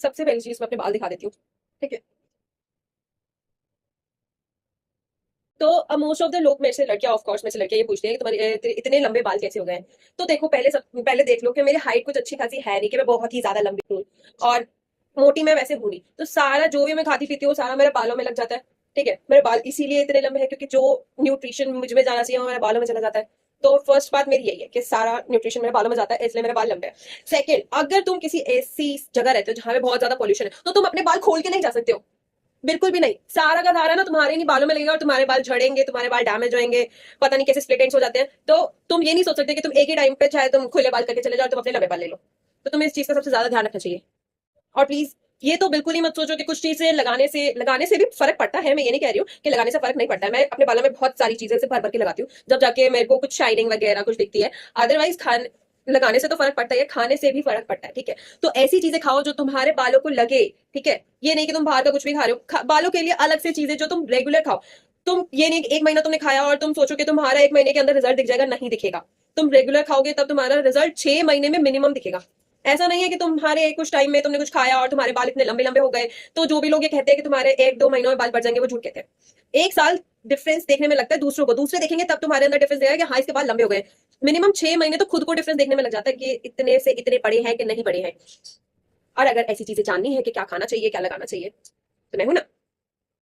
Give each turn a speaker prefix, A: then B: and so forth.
A: सबसे पहली चीज मैं अपने बाल दिखा देती हूँ, ठीक है। तो मोस्ट ऑफ द लोग मेरे से लड़कियां, ऑफ कोर्स मेरे से लड़कियां ये पूछती हैं कि तुम्हारे इतने लंबे बाल कैसे हो गए हैं। तो देखो, पहले देख लो कि मेरी हाइट कुछ अच्छी खासी है नहीं कि मैं बहुत ही ज्यादा लंबी हूँ, और मोटी मैं वैसे हूँ नहीं। तो सारा जो भी मैं खाती पीती हूँ सारा मेरे बालों में लग जाता है, ठीक है। मेरे बाल इसीलिए इतने लंबे हैं क्योंकि जो न्यूट्रिशन मुझ में जाना चाहिए वो मेरे बालों में चला जाता है। तो फर्स्ट बात मेरी यही है कि सारा न्यूट्रिशन मेरे बालों में जाता है, इसलिए मेरे बाल लंबे हैं। सेकंड, अगर तुम किसी ऐसी जगह रहते हो जहां पे बहुत ज्यादा पॉल्यूशन है तो तुम अपने बाल खोल के नहीं जा सकते हो, बिल्कुल भी नहीं। सारा का सारा ना तुम्हारे नहीं बालों में लगेगा और तुम्हारे बाल झड़ेंगे, तुम्हारे बाल डैमेज होंगे, पता नहीं कैसे स्प्लिट एंड्स हो जाते हैं। तो तुम ये नहीं सोच सकते कि तुम एक ही टाइम पे चाहे तुम खुले बाल करके चले जाओ, तुम अपने लंबे बाल ले लो। तो तुम्हें इस चीज का सबसे ज्यादा ध्यान रखना चाहिए। और प्लीज ये तो बिल्कुल ही मत सोचो कि कुछ चीजें लगाने से भी फर्क पड़ता है। मैं ये नहीं कह रही हूँ कि लगाने से फर्क नहीं पड़ता है। मैं अपने बालों में बहुत सारी चीजें से भर भर के लगाती हूँ, जब जाके मेरे को कुछ शाइनिंग वगैरह कुछ दिखती है। अदरवाइज खान लगाने से तो फर्क पड़ता है, खाने से भी फर्क पड़ता है, ठीक है। तो ऐसी चीजें खाओ जो तुम्हारे बालों को लगे, ठीक है। ये नहीं कि तुम बाहर का कुछ भी खा रहे हो, बालों के लिए अलग से चीजें जो तुम रेगुलर खाओ। तुम ये नहीं कि एक महीना तुमने खाया और तुम सोचो कि तुम्हारा एक महीने के अंदर रिजल्ट दिख जाएगा, नहीं दिखेगा। तुम रेगुलर खाओगे तब तुम्हारा रिजल्ट 6 महीने में मिनिमम दिखेगा। ऐसा नहीं है कि तुम्हारे कुछ टाइम में तुमने कुछ खाया और तुम्हारे बाल इतने लंबे लंबे हो गए। तो जो भी लोग ये कहते हैं कि तुम्हारे 1-2 महीनों में बाल बढ़ जाएंगे, वो झूठ कहते हैं। 1 साल डिफरेंस देखने में लगता है दूसरों को, दूसरे देखेंगे तब तुम्हारे अंदर डिफरेंस देगा कि हाँ इसके बाल लंबे हो गए। मिनिमम 6 महीने तो खुद को डिफरेंस देखने में लग जाता है कि इतने से इतने बड़े हैं कि नहीं बड़े हैं। और अगर ऐसी चीजें जाननी है कि क्या खाना चाहिए क्या लगाना चाहिए, तो मैं हूं ना।